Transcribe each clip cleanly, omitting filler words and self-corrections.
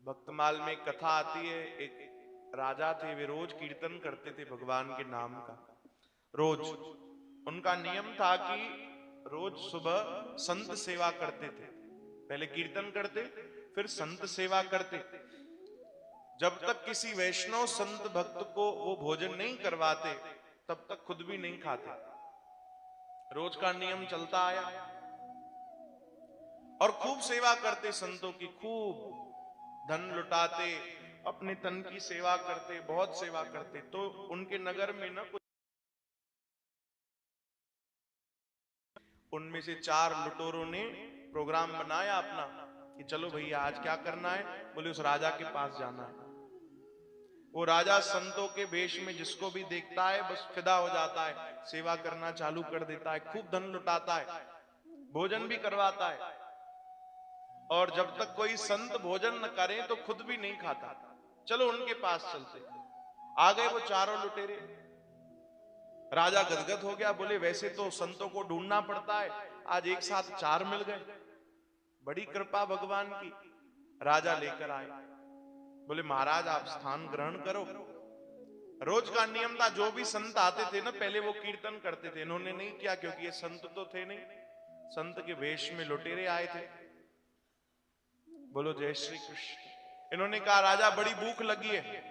भक्तमाल में एक कथा आती है, एक राजा थे, वे रोज कीर्तन करते थे भगवान के नाम का। रोज उनका नियम था कि रोज सुबह संत सेवा करते थे। पहले कीर्तन करते, फिर संत सेवा करते। जब तक किसी वैष्णव संत भक्त को वो भोजन नहीं करवाते, तब तक खुद भी नहीं खाते। रोज का नियम चलता आया और खूब सेवा करते संतों की, खूब धन लुटाते, अपने तन की सेवा करते, बहुत सेवा करते। तो उनके नगर में ना कुछ, उनमें से 4 लुटेरों ने प्रोग्राम बनाया अपना कि चलो भैया आज क्या करना है। बोले उस राजा के पास जाना है। वो राजा संतों के वेश में जिसको भी देखता है बस फिदा हो जाता है, सेवा करना चालू कर देता है, खूब धन लुटाता है, भोजन भी करवाता है। और जब तक कोई संत भोजन न करे तो खुद भी नहीं खाता। चलो उनके पास चलते। आ गए वो चारों लुटेरे। राजा गदगद हो गया, बोले वैसे तो संतों को ढूंढना पड़ता है, आज एक साथ 4 मिल गए, बड़ी कृपा भगवान की। राजा लेकर आए, बोले महाराज आप स्थान ग्रहण करो। रोज का नियम था, जो भी संत आते थे ना पहले वो कीर्तन करते थे। इन्होंने नहीं किया क्योंकि ये संत तो थे नहीं, संत के वेश में लुटेरे आए थे। बोलो जय श्री कृष्ण। इन्होंने कहा राजा बड़ी भूख लगी है,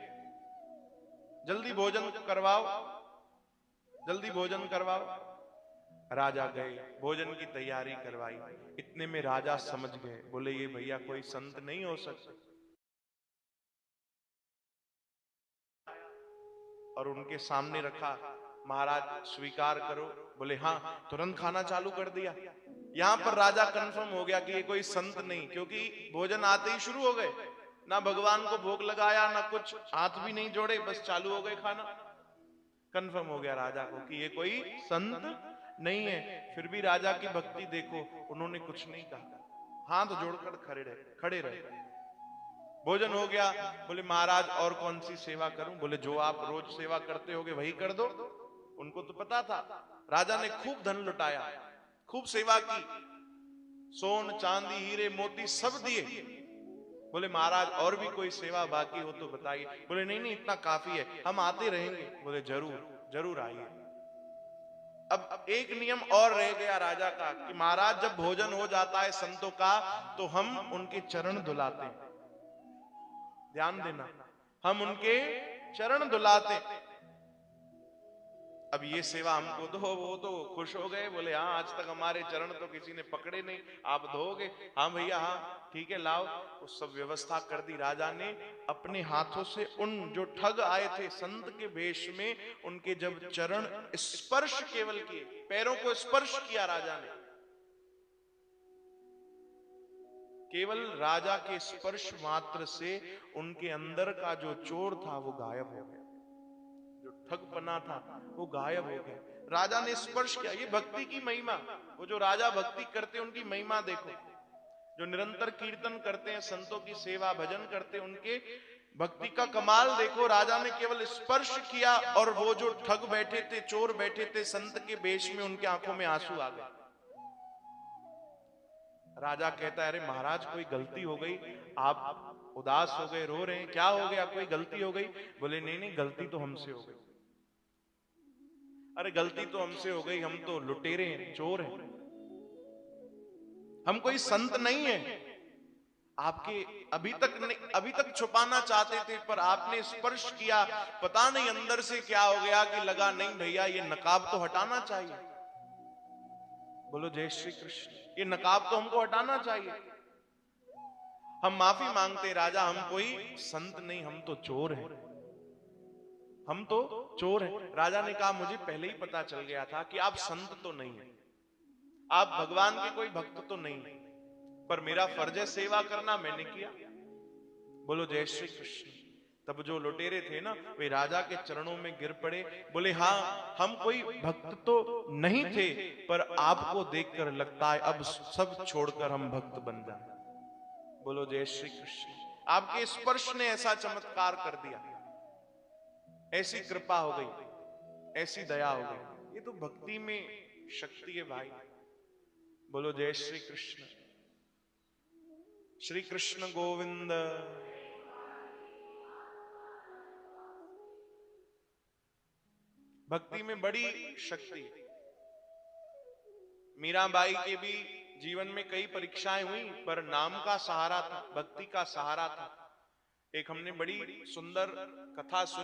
जल्दी भोजन करवाओ, जल्दी भोजन करवाओ। राजा गए, भोजन की तैयारी करवाई। इतने में राजा समझ गए, बोले ये भैया कोई संत नहीं हो सकते। और उनके सामने रखा, महाराज स्वीकार करो। बोले हाँ, तुरंत खाना चालू कर दिया। यहां पर राजा कंफर्म हो गया कि ये कोई संत नहीं, क्योंकि भोजन आते ही शुरू हो गए, ना भगवान को भोग लगाया ना कुछ, हाथ भी नहीं जोड़े, बस चालू हो गए खाना। कंफर्म हो गया राजा को कि ये कोई संत नहीं है। फिर भी राजा की भक्ति देखो, उन्होंने कुछ नहीं कहा, हाथ जोड़कर खड़े रहे। भोजन हो गया। बोले महाराज और कौन सी सेवा करूं। बोले जो आप रोज सेवा करते होगे वही कर दो। उनको तो पता था। राजा ने खूब धन लुटाया, खूब सेवा की, सोन चांदी हीरे मोती सब दिए। बोले महाराज और भी कोई सेवा बाकी हो तो बताइए। बोले नहीं नहीं इतना काफी है, हम आते रहेंगे। बोले जरूर जरूर आइए। अब एक नियम और रह गया राजा का कि महाराज जब भोजन हो जाता है संतों का तो हम उनके चरण धुलाते हैं। ध्यान देना, हम उनके चरण धुलाते। अब ये सेवा हमको दो। वो तो खुश हो गए, बोले हाँ आज तक हमारे चरण तो किसी ने पकड़े नहीं, आप धोगे। हाँ भैया हाँ ठीक है लाओ। उस सब व्यवस्था कर दी राजा ने। अपने हाथों से उन जो ठग आए थे संत के वेश में, उनके जब चरण स्पर्श केवल किए, पैरों को स्पर्श किया राजा ने, केवल राजा के स्पर्श मात्र से उनके अंदर का जो चोर था वो गायब हो गया, जो ठगपना था वो गायब हो गया। राजा ने स्पर्श किया। ये भक्ति की महिमा, वो जो राजा भक्ति करते हैं उनकी महिमा देखो, जो निरंतर कीर्तन करते हैं, संतों की सेवा भजन करते हैं, उनके भक्ति का कमाल देखो। राजा ने केवल स्पर्श किया और वो जो ठग बैठे थे, चोर बैठे थे संत के वेश में, उनकी आंखों में आंसू आ गए। राजा कहता है अरे महाराज कोई गलती हो गई, आप उदास हो गए, रो रहे हैं, क्या हो गया, कोई गलती हो गई। बोले नहीं नहीं गलती तो हमसे हो गई। अरे गलती तो हमसे हो गई, हम तो लुटेरे हैं, चोर हैं, हम कोई संत नहीं है। आपके अभी तक छुपाना चाहते थे, पर आपने स्पर्श किया, पता नहीं अंदर से क्या हो गया कि लगा नहीं भैया ये नकाब तो हटाना चाहिए। बोलो जय श्री कृष्ण। ये नकाब तो हमको हटाना चाहिए, हम माफी मांगते राजा, हम कोई संत नहीं, हम तो चोर हैं, हम तो चोर हैं। राजा ने कहा मुझे पहले ही पता चल गया था कि आप संत तो नहीं है, आप भगवान के कोई भक्त तो नहीं है, पर मेरा फर्ज है सेवा करना, मैंने किया। बोलो जय श्री कृष्ण। तब जो लुटेरे थे ना वे राजा के चरणों में गिर पड़े। बोले हाँ हम कोई भक्त तो नहीं थे, पर आपको देखकर लगता है अब सब छोड़कर हम भक्त बन जाए। बोलो जय श्री कृष्ण। आपके स्पर्श ने ऐसा चमत्कार कर दिया, ऐसी कृपा हो गई, ऐसी दया हो गई। ये तो भक्ति में शक्ति है भाई। बोलो जय श्री कृष्ण। श्री कृष्ण गोविंद भक्ति में बड़ी शक्ति है। मीराबाई के भी जीवन में कई परीक्षाएं हुई, पर नाम का सहारा था, भक्ति का सहारा था। एक हमने बड़ी सुंदर कथा सुनी।